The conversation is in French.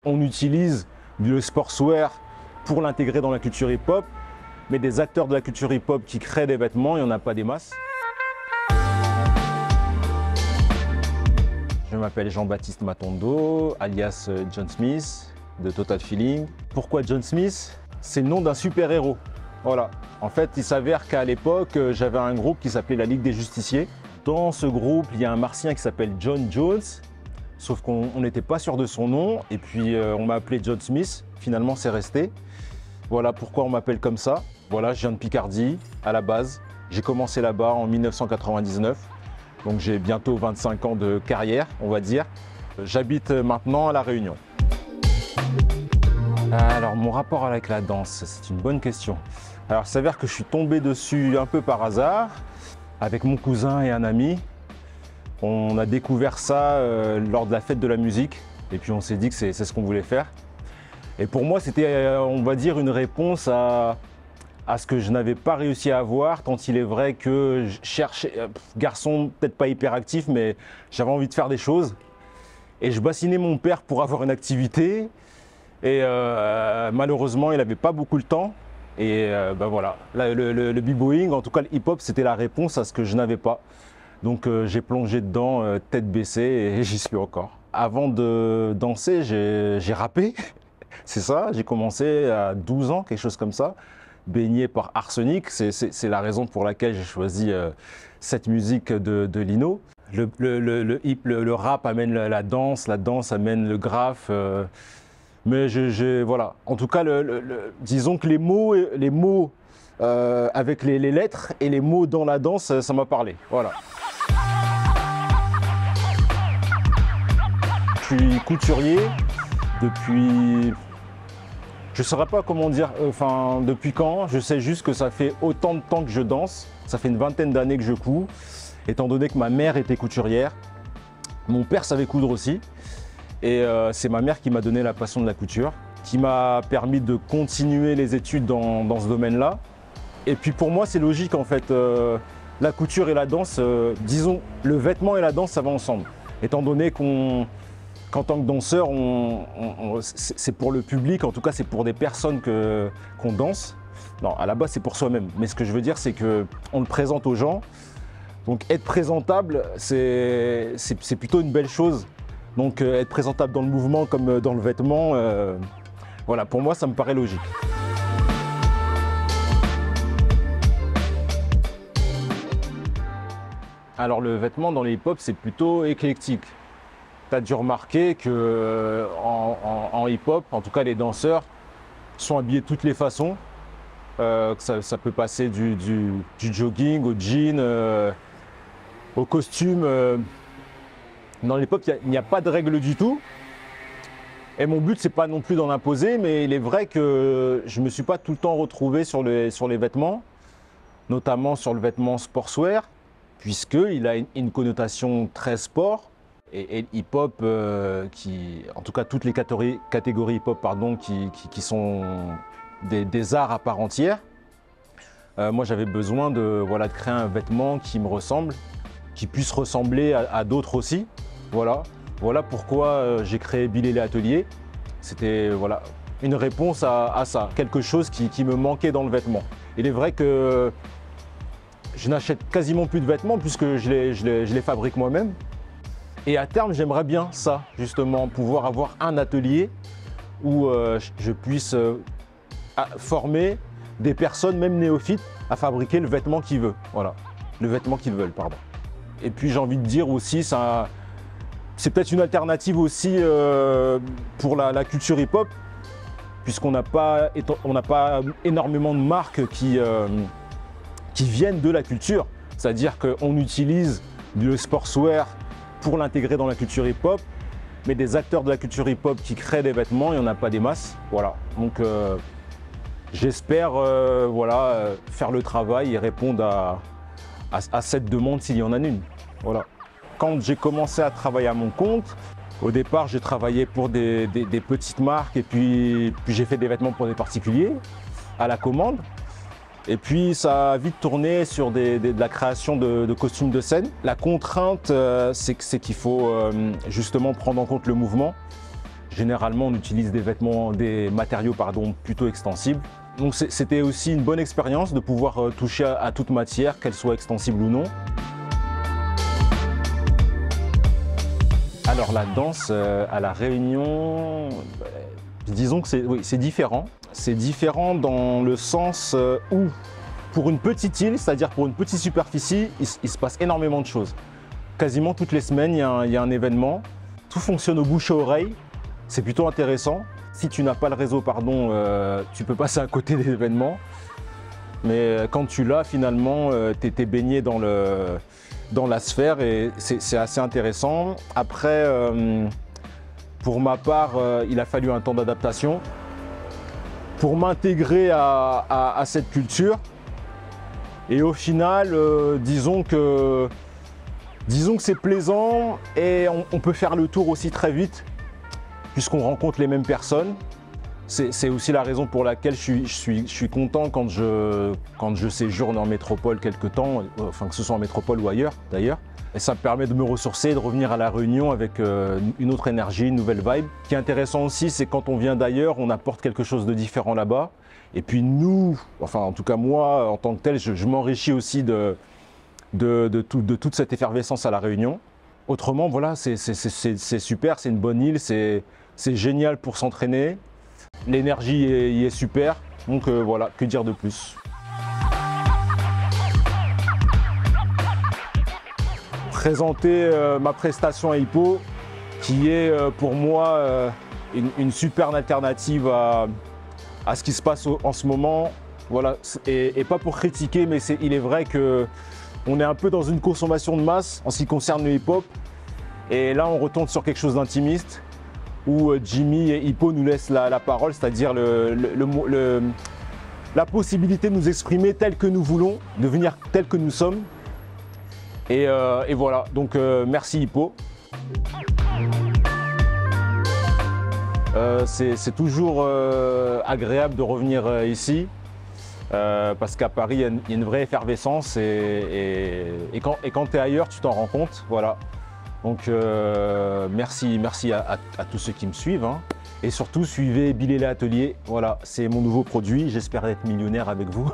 On utilise le sportswear pour l'intégrer dans la culture hip-hop, mais des acteurs de la culture hip-hop qui créent des vêtements, il n'y en a pas des masses. Je m'appelle Jean-Baptiste Matondo, alias John Smith, de Total Feeling. Pourquoi John Smith? C'est le nom d'un super-héros. Voilà. En fait, il s'avère qu'à l'époque, j'avais un groupe qui s'appelait la Ligue des Justiciers. Dans ce groupe, il y a un martien qui s'appelle John Jones, sauf qu'on n'était pas sûr de son nom, et puis on m'a appelé John Smith. Finalement, c'est resté. Voilà pourquoi on m'appelle comme ça. Voilà, je viens de Picardie, à la base. J'ai commencé là-bas en 1999, donc j'ai bientôt 25 ans de carrière, on va dire. J'habite maintenant à La Réunion. Alors, mon rapport avec la danse, c'est une bonne question. Alors, il s'avère que je suis tombé dessus un peu par hasard, avec mon cousin et un ami. On a découvert ça lors de la fête de la musique, et puis on s'est dit que c'est ce qu'on voulait faire. Et pour moi, c'était, on va dire, une réponse à ce que je n'avais pas réussi à avoir, tant il est vrai que je cherchais, garçon peut-être pas hyperactif, mais j'avais envie de faire des choses. Et je bassinais mon père pour avoir une activité. Et malheureusement, il n'avait pas beaucoup le temps. Et ben voilà, le b-boying, en tout cas le hip-hop, c'était la réponse à ce que je n'avais pas. Donc j'ai plongé dedans tête baissée et j'y suis encore. Avant de danser, j'ai rappé, c'est ça. J'ai commencé à 12 ans, quelque chose comme ça, baigné par Arsenic. C'est la raison pour laquelle j'ai choisi cette musique de Lino. Le rap amène la danse amène le graphe. Mais voilà. En tout cas, disons que les mots avec les lettres et les mots dans la danse, ça m'a parlé. Voilà. Je suis couturier depuis, je ne saurais pas comment dire, depuis quand. Je sais juste que ça fait autant de temps que je danse. Ça fait une vingtaine d'années que je couds, étant donné que ma mère était couturière. Mon père savait coudre aussi. Et c'est ma mère qui m'a donné la passion de la couture, qui m'a permis de continuer les études dans ce domaine-là. Et puis pour moi, c'est logique en fait. La couture et la danse, disons, le vêtement et la danse, ça va ensemble. Étant donné qu'en tant que danseur, c'est pour le public, en tout cas c'est pour des personnes qu'on danse. Non, à la base c'est pour soi-même. Mais ce que je veux dire, c'est qu'on le présente aux gens. Donc être présentable, c'est plutôt une belle chose. Donc être présentable dans le mouvement comme dans le vêtement, voilà, pour moi ça me paraît logique. Alors le vêtement dans les hip-hop c'est plutôt éclectique. Tu as dû remarquer que en hip-hop, en tout cas les danseurs, sont habillés de toutes les façons. Ça peut passer du jogging au jean, au costume. Dans l'hip-hop, il n'y a pas de règle du tout. Et mon but, c'est pas non plus d'en imposer, mais il est vrai que je ne me suis pas tout le temps retrouvé sur les vêtements, notamment sur le vêtement sportswear, puisqu'il a une connotation très sport. Et le hip-hop, en tout cas toutes les catégories hip-hop, pardon, qui sont des arts à part entière, moi j'avais besoin de créer un vêtement qui me ressemble, qui puisse ressembler à d'autres aussi. Voilà pourquoi j'ai créé Bill & Atelier. C'était une réponse à ça, quelque chose qui me manquait dans le vêtement. Il est vrai que je n'achète quasiment plus de vêtements puisque je les fabrique moi-même. Et à terme, j'aimerais bien ça, justement, pouvoir avoir un atelier où je puisse former des personnes, même néophytes, à fabriquer le vêtement qu'ils veulent. Voilà, le vêtement qu'ils veulent, pardon. Et puis j'ai envie de dire aussi, c'est peut-être une alternative aussi pour la culture hip-hop, puisqu'on n'a pas énormément de marques qui viennent de la culture. C'est-à-dire qu'on utilise le sportswear pour l'intégrer dans la culture hip-hop, mais des acteurs de la culture hip-hop qui créent des vêtements, il n'y en a pas des masses. Voilà. Donc j'espère faire le travail et répondre à cette demande s'il y en a une. Voilà. Quand j'ai commencé à travailler à mon compte, au départ j'ai travaillé pour des petites marques et puis j'ai fait des vêtements pour des particuliers à la commande. Et puis ça a vite tourné sur de la création de costumes de scène. La contrainte, c'est qu'il faut justement prendre en compte le mouvement. Généralement, on utilise des matériaux plutôt extensibles. Donc c'était aussi une bonne expérience de pouvoir toucher à toute matière, qu'elle soit extensible ou non. Alors la danse à La Réunion, disons que c'est différent. C'est différent dans le sens où, pour une petite île, c'est-à-dire pour une petite superficie, il se passe énormément de choses. Quasiment toutes les semaines, il y a un événement. Tout fonctionne au bouche à oreille. C'est plutôt intéressant. Si tu n'as pas le réseau, tu peux passer à côté des événements. Mais quand tu l'as, finalement, tu es baigné dans la sphère et c'est assez intéressant. Après, pour ma part, il a fallu un temps d'adaptation pour m'intégrer à cette culture. Et au final, disons que c'est plaisant et on peut faire le tour aussi très vite puisqu'on rencontre les mêmes personnes. C'est aussi la raison pour laquelle je suis content quand je séjourne en métropole quelque temps, enfin que ce soit en métropole ou ailleurs d'ailleurs. Et ça me permet de me ressourcer et de revenir à La Réunion avec une autre énergie, une nouvelle vibe. Ce qui est intéressant aussi, c'est quand on vient d'ailleurs, on apporte quelque chose de différent là-bas. Et puis nous, enfin en tout cas moi, en tant que tel, je m'enrichis aussi de toute cette effervescence à La Réunion. Autrement, voilà, c'est super, c'est une bonne île, c'est génial pour s'entraîner. L'énergie y est super, donc voilà, que dire de plus. Présenter ma prestation à Hippo, qui est pour moi une superbe alternative à ce qui se passe en ce moment. Voilà, et pas pour critiquer, mais il est vrai qu'on est un peu dans une consommation de masse en ce qui concerne le hip-hop. Et là, on retourne sur quelque chose d'intimiste, où Jimmy et Hippo nous laissent la parole, c'est-à-dire la possibilité de nous exprimer tel que nous voulons, de venir tel que nous sommes. Et voilà, donc merci Hippo. C'est toujours agréable de revenir ici, parce qu'à Paris, il y a une vraie effervescence et quand tu es ailleurs, tu t'en rends compte. Voilà. Donc merci à tous ceux qui me suivent. Hein. Et surtout, suivez Bilele Atelier. Voilà, c'est mon nouveau produit. J'espère être millionnaire avec vous.